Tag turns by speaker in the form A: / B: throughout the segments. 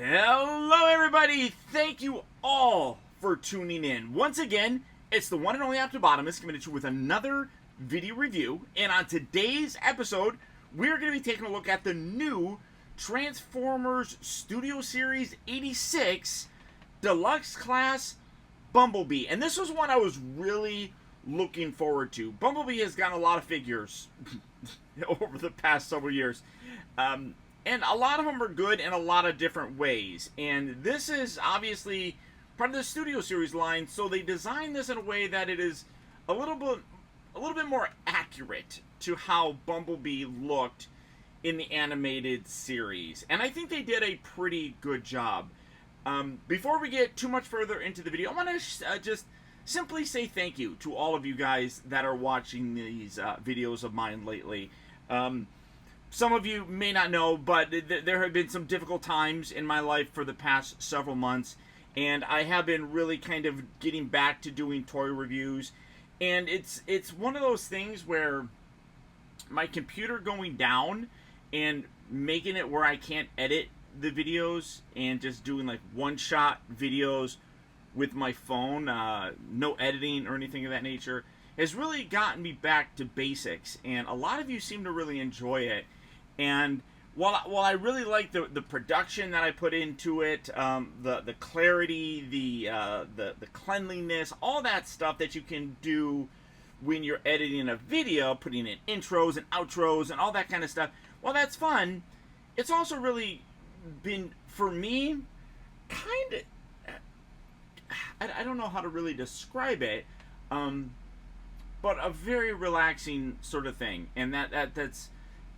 A: Hello everybody, thank you all for tuning in. Once again, it's the one and only Optibotimus coming at you with another video review. And on today's episode, we're going to be taking a look at the new Transformers Studio Series 86 Deluxe Class Bumblebee. And this was one I was really looking forward to. Bumblebee has gotten a lot of figures over the past several years. And a lot of them are good in a lot of different ways. And this is obviously part of the Studio Series line, so they designed this in a way that it is a little bit more accurate to how Bumblebee looked in the animated series. And I think they did a pretty good job. Before we get too much further into the video, I want to just simply say thank you to all of you guys that are watching these videos of mine lately. Some of you may not know, but there have been some difficult times in my life for the past several months, and I have been really kind of getting back to doing toy reviews. And it's one of those things where my computer going down and making it where I can't edit the videos and just doing like one-shot videos with my phone, no editing or anything of that nature, has really gotten me back to basics. And a lot of you seem to really enjoy it. And while I really like the production that I put into it, the clarity, the cleanliness, all that stuff that you can do when you're editing a video, putting in intros and outros and all that kind of stuff, while that's fun, it's also really been, for me, kind of, I don't know how to really describe it, but a very relaxing sort of thing. And that's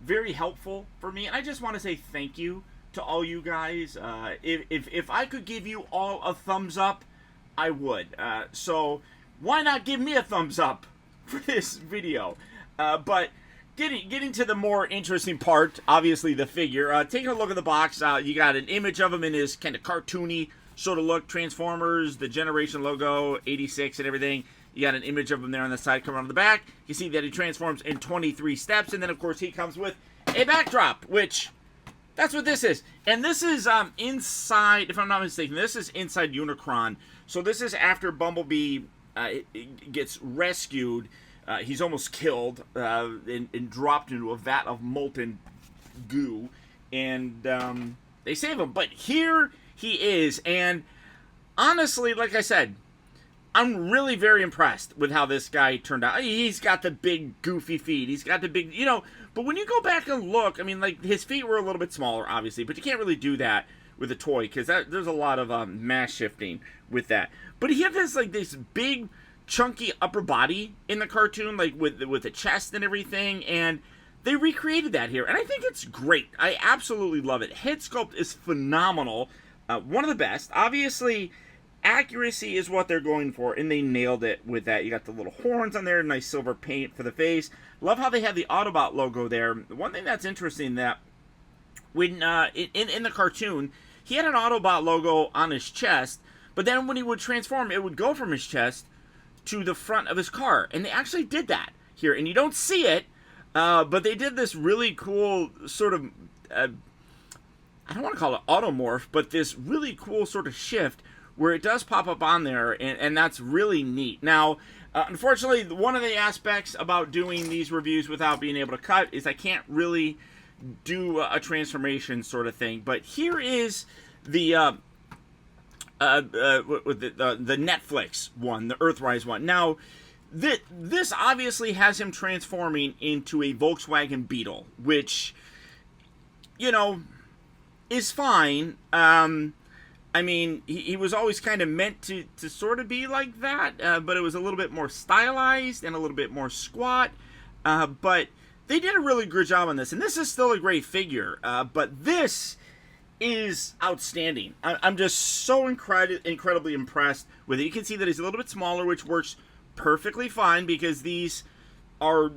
A: very helpful for me, and I just want to say thank you to all you guys. If I could give you all a thumbs up, I would. So why not give me a thumbs up for this video? But getting to the more interesting part, obviously the figure. Taking a look at the box, you got an image of him in his kind of cartoony sort of look, Transformers, the Generation logo, 86 and everything. You got an image of him there on the side, coming on the back. You see that he transforms in 23 steps, and then, of course, he comes with a backdrop, which, that's what this is. And this is inside, if I'm not mistaken, this is inside Unicron. So this is after Bumblebee gets rescued. He's almost killed and dropped into a vat of molten goo. And they save him. But here he is. And honestly, like I said, I'm really very impressed with how this guy turned out. He's got the big, goofy feet. He's got the big, but when you go back and look, I mean, like, his feet were a little bit smaller, obviously, but you can't really do that with a toy, because there's a lot of mass shifting with that. But he had this big, chunky upper body in the cartoon, like, with the chest and everything, and they recreated that here, and I think it's great. I absolutely love it. Head sculpt is phenomenal. One of the best. Obviously, accuracy is what they're going for, and they nailed it with that. You got the little horns on there, nice silver paint for the face. Love how they have the Autobot logo there. One thing that's interesting, that when in the cartoon, he had an Autobot logo on his chest, but then when he would transform, it would go from his chest to the front of his car, and they actually did that here, and you don't see it, but they did this really cool sort of, I don't want to call it automorph, but this really cool sort of shift where it does pop up on there, and that's really neat. Now, unfortunately, one of the aspects about doing these reviews without being able to cut is I can't really do a transformation sort of thing. But here is the Netflix one, the Earthrise one. Now, this obviously has him transforming into a Volkswagen Beetle, which, is fine. I mean, he was always kind of meant to sort of be like that, but it was a little bit more stylized and a little bit more squat. But they did a really good job on this, and this is still a great figure. But this is outstanding. I'm just so incredibly impressed with it. You can see that he's a little bit smaller, which works perfectly fine because these are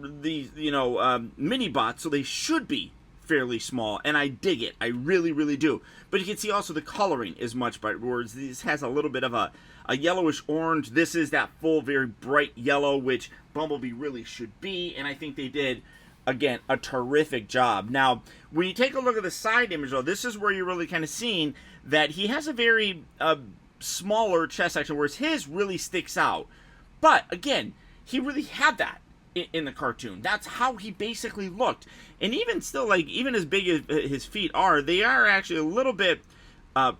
A: mini bots, so they should be fairly small, and I dig it. I really, really do. But you can see also the coloring is much brighter. Whereas this has a little bit of a yellowish orange. This is that full, very bright yellow, which Bumblebee really should be, and I think they did again, a terrific job. Now, when you take a look at the side image, though, this is where you're really kind of seeing that he has a very smaller chest section, whereas his really sticks out. But, again, he really had that in the cartoon. That's how he basically looked. And even still, like, even as big as his feet are, they are actually a little bit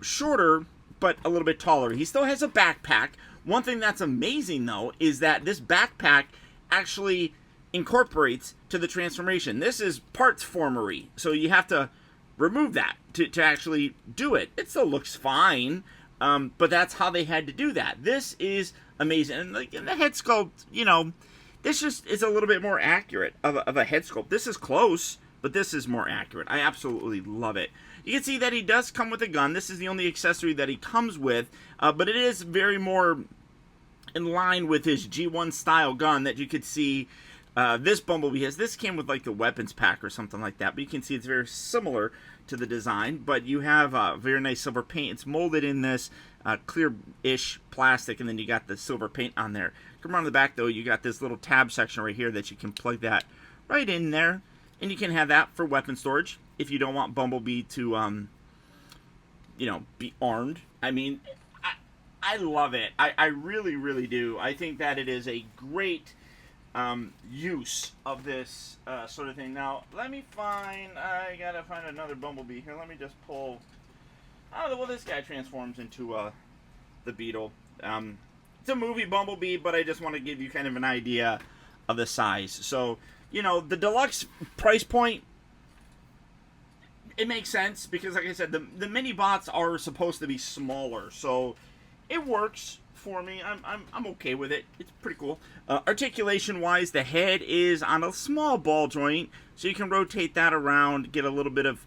A: shorter, but a little bit taller. He still has a backpack. One thing that's amazing, though, is that this backpack actually incorporates to the transformation. This is parts formery, so you have to remove that to actually do it. It still looks fine, but that's how they had to do that. This is amazing. And like in the head sculpt, you know, this just is a little bit more accurate of a head sculpt. This is close, but this is more accurate. I absolutely love it. You can see that he does come with a gun. This is the only accessory that he comes with, but it is very more in line with his G1 style gun that you could see this Bumblebee has. This came with like the weapons pack or something like that, but you can see it's very similar to the design, but you have very nice silver paint. It's molded in this clear-ish plastic, and then you got the silver paint on there. Come around the back, though, you got this little tab section right here that you can plug that right in there, and you can have that for weapon storage if you don't want Bumblebee to, you know, be armed. I mean, I love it. I really, really do. I think that it is a great use of this sort of thing. Now, let me find, I gotta find another Bumblebee here. Let me just pull, oh, well, this guy transforms into the Beetle. It's a movie Bumblebee, but I just want to give you kind of an idea of the size. So, you know, the deluxe price point, it makes sense because, like I said, the mini bots are supposed to be smaller, so it works for me. I'm okay with it. It's pretty cool. Articulation wise, the head is on a small ball joint, so you can rotate that around, get a little bit of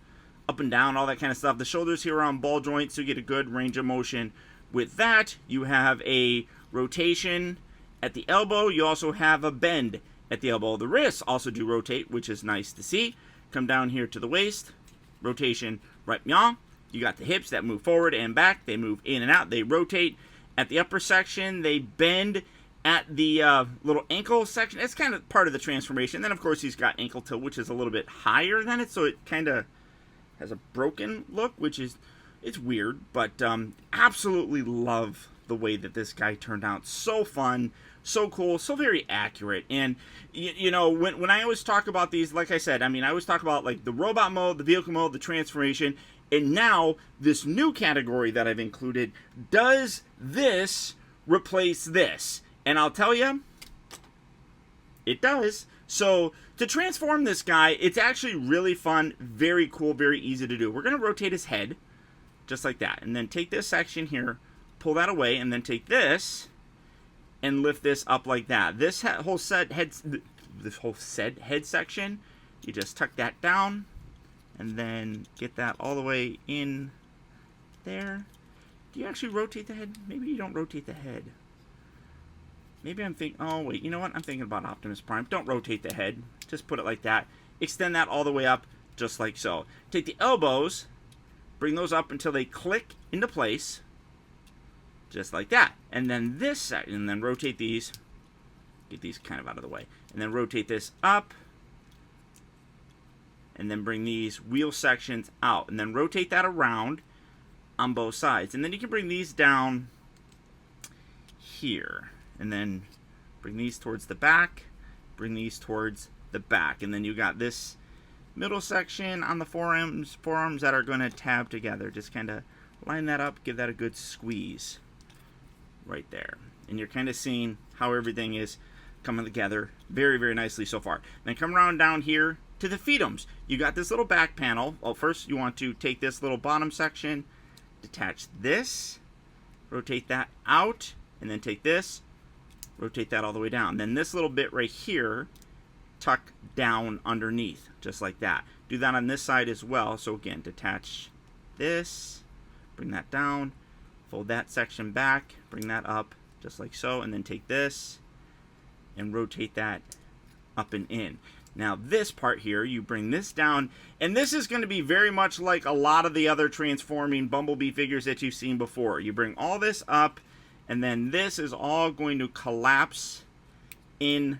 A: up and down, all that kind of stuff. The shoulders here are on ball joints, so you get a good range of motion. With that, you have a rotation at the elbow. You also have a bend at the elbow. The wrists also do rotate, which is nice to see. Come down here to the waist, rotation right beyond. You got the hips that move forward and back. They move in and out. They rotate at the upper section. They bend at the little ankle section. It's kind of part of the transformation. Then, of course, he's got ankle tilt, which is a little bit higher than it, so it kind of has a broken look, which is, it's weird, but absolutely love the way that this guy turned out. So fun, so cool, so very accurate. And you know, when I always talk about these, like I said, I mean, I always talk about like the robot mode, the vehicle mode, the transformation, and now this new category that I've included. Does this replace this? And I'll tell you, it does. So to transform this guy, it's actually really fun, very cool, very easy to do. We're going to rotate his head just like that, and then take this section here, pull that away, and then take this and lift this up like that. This whole head section, you just tuck that down and then get that all the way in there. Do you actually rotate the head? Maybe you don't rotate the head. Maybe I'm thinking, oh wait, you know what? I'm thinking about Optimus Prime. Don't rotate the head. Just put it like that. Extend that all the way up, just like so. Take the elbows, bring those up until they click into place, just like that. And then this, and then rotate these, get these kind of out of the way. And then rotate this up, and then bring these wheel sections out. And then rotate that around on both sides. And then you can bring these down here. And then bring these towards the back, bring these towards the back. And then you got this middle section on the forearms that are going to tab together. Just kind of line that up, give that a good squeeze right there. And you're kind of seeing how everything is coming together very, very nicely so far. Then come around down here to the feetums. You got this little back panel. Well, first you want to take this little bottom section, detach this, rotate that out, and then take this, rotate that all the way down. Then this little bit right here, tuck down underneath, just like that. Do that on this side as well. So again, detach this, bring that down, fold that section back, bring that up, just like so, and then take this and rotate that up and in. Now this part here, you bring this down, and this is going to be very much like a lot of the other transforming Bumblebee figures that you've seen before. You bring all this up, and then this is all going to collapse in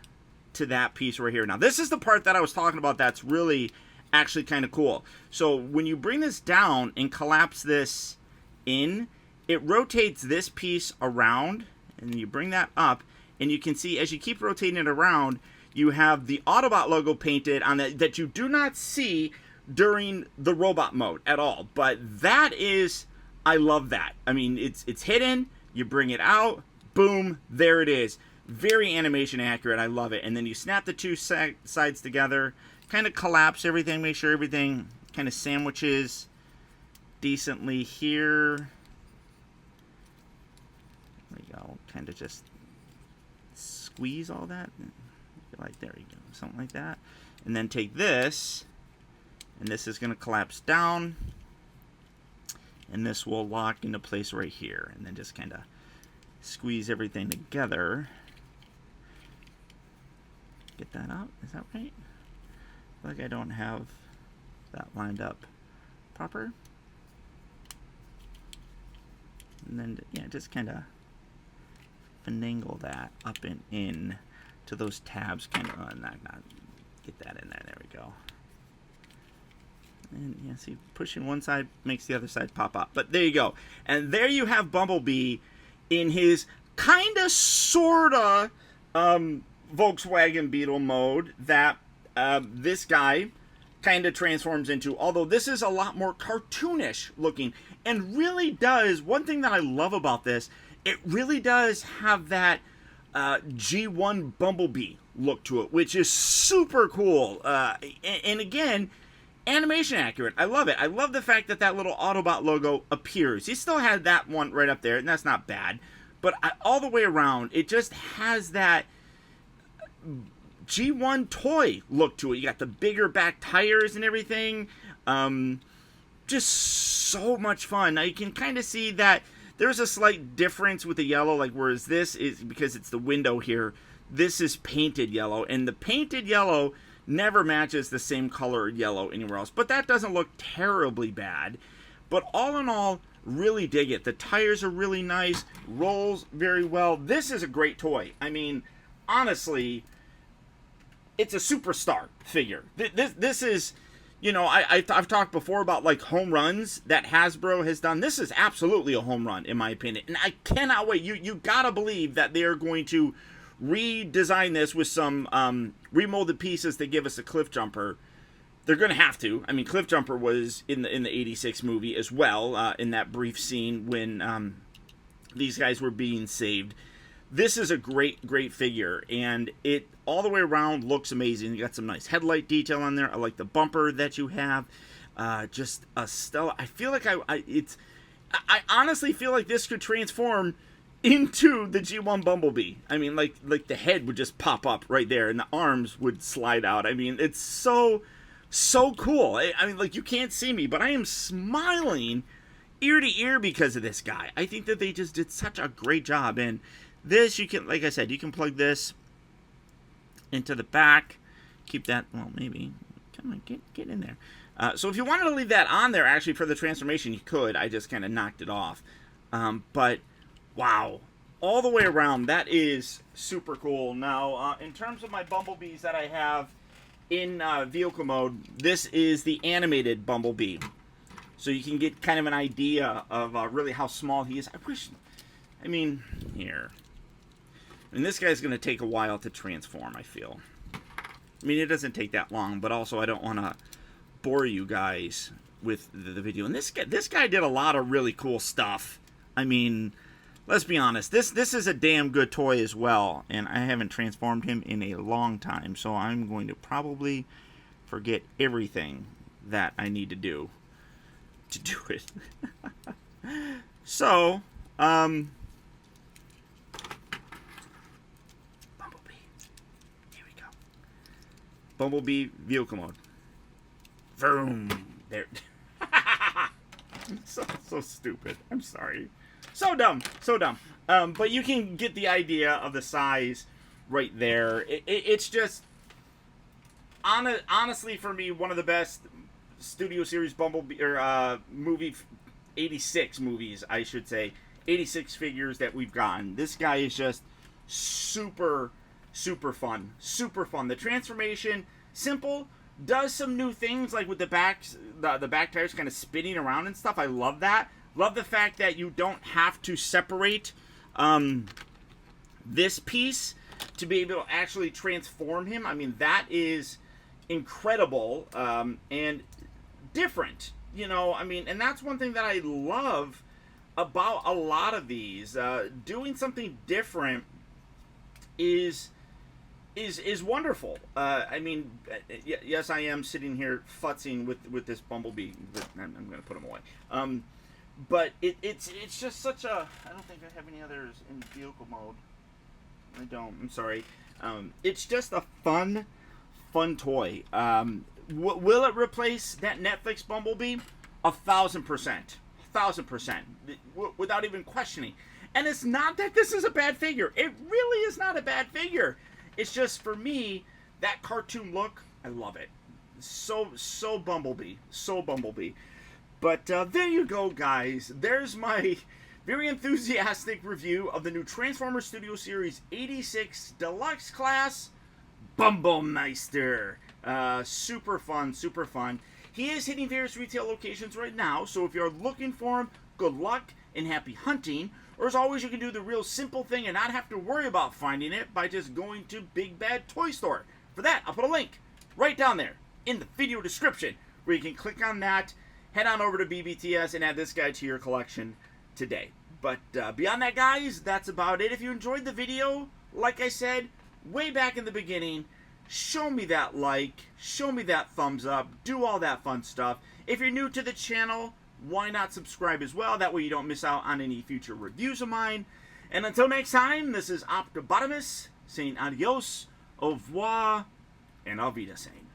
A: to that piece right here. Now, this is the part that I was talking about that's really actually kind of cool. So when you bring this down and collapse this in, it rotates this piece around, and you bring that up, and you can see as you keep rotating it around, you have the Autobot logo painted on that you do not see during the robot mode at all. But that is, I love that. I mean, it's hidden, you bring it out, boom, there it is. Very animation accurate, I love it. And then you snap the two sides together, kind of collapse everything, make sure everything kind of sandwiches decently here. There you go, kind of just squeeze all that. Like, there you go, something like that. And then take this, and this is going to collapse down, and this will lock into place right here. And then just kind of squeeze everything together. Get that out, is that right? I feel like I don't have that lined up proper. And then, yeah, just kind of finagle that up and in to those tabs, kind of, not get that in there, there we go. And yeah, see, pushing one side makes the other side pop up. But there you go. And there you have Bumblebee in his kind of, sort of, Volkswagen Beetle mode that this guy kind of transforms into, although this is a lot more cartoonish looking, and really does, one thing that I love about this, it really does have that G1 Bumblebee look to it, which is super cool. And again, animation accurate. I love it. I love the fact that that little Autobot logo appears. He still had that one right up there, and that's not bad. But all the way around, it just has that G1 toy look to it. You got the bigger back tires and everything. Just so much fun. Now you can kind of see that there's a slight difference with the yellow, like whereas this is, because it's the window here, this is painted yellow, and the painted yellow never matches the same color yellow anywhere else. But that doesn't look terribly bad. But all in all, really dig it. The tires are really nice, rolls very well. This is a great toy. I mean, honestly, it's a superstar figure. This is, you know, I've talked before about like home runs that Hasbro has done. This is absolutely a home run in my opinion, and I cannot wait. You gotta believe that they are going to redesign this with some remolded pieces that give us a Cliff Jumper. They're gonna have to. I mean, Cliff Jumper was in the '86 movie as well, in that brief scene when these guys were being saved. This is a great figure, and it all the way around looks amazing. You got some nice headlight detail on there. I like the bumper that you have. Just a stellar. I feel like I honestly feel like this could transform into the G1 Bumblebee. I mean, like the head would just pop up right there, and the arms would slide out. I mean, it's so cool. I mean, like, you can't see me, but I am smiling ear to ear because of this guy. I think that they just did such a great job. And this, you can, like I said, you can plug this into the back. Keep that, well, maybe. Come on, get in there. So if you wanted to leave that on there, actually, for the transformation, you could. I just kind of knocked it off. But, wow. All the way around, that is super cool. Now, in terms of my Bumblebees that I have in vehicle mode, this is the animated Bumblebee. So you can get kind of an idea of really how small he is. I mean, here. And this guy's going to take a while to transform, I feel. I mean, it doesn't take that long, but also I don't want to bore you guys with the video. And this guy did a lot of really cool stuff. I mean, let's be honest. This is a damn good toy as well, and I haven't transformed him in a long time, so I'm going to probably forget everything that I need to do it. So, Bumblebee. Here we go. Bumblebee vehicle mode. Vroom. There. so stupid. I'm sorry. So dumb. But you can get the idea of the size right there. It's just, honestly, for me, one of the best Studio Series Bumblebee, or movie, 86 movies, I should say. 86 figures that we've gotten. This guy is just super super fun. Super fun. The transformation, simple, does some new things, like with the back tires kind of spinning around and stuff. I love that. Love the fact that you don't have to separate this piece to be able to actually transform him. I mean, that is incredible and different. You know, I mean, and that's one thing that I love about a lot of these. Doing something different is wonderful. I mean, yes, I am sitting here futzing with this Bumblebee. I'm going to put him away. But it's just such a... I don't think I have any others in vehicle mode. I don't. I'm sorry. It's just a fun toy. Will it replace that Netflix Bumblebee? 1,000%. 1,000%. Without even questioning. And it's not that this is a bad figure. It really is not a bad figure. It's just, for me, that cartoon look, I love it. So Bumblebee. So Bumblebee. But there you go, guys. There's my very enthusiastic review of the new Transformers Studio Series 86 Deluxe Class Bumblebee. Super fun, super fun. He is hitting various retail locations right now, so if you're looking for him, good luck and happy hunting. Or as always, you can do the real simple thing and not have to worry about finding it by just going to Big Bad Toy Store. For that, I'll put a link right down there in the video description where you can click on that, head on over to BBTS, and add this guy to your collection today. But beyond that, guys, that's about it. If you enjoyed the video, like I said way back in the beginning, show me that like, show me that thumbs up, do all that fun stuff. If you're new to the channel, why not subscribe as well? That way you don't miss out on any future reviews of mine. And until next time, this is Optibotimus saying adios, au revoir, and auf Wiedersehen.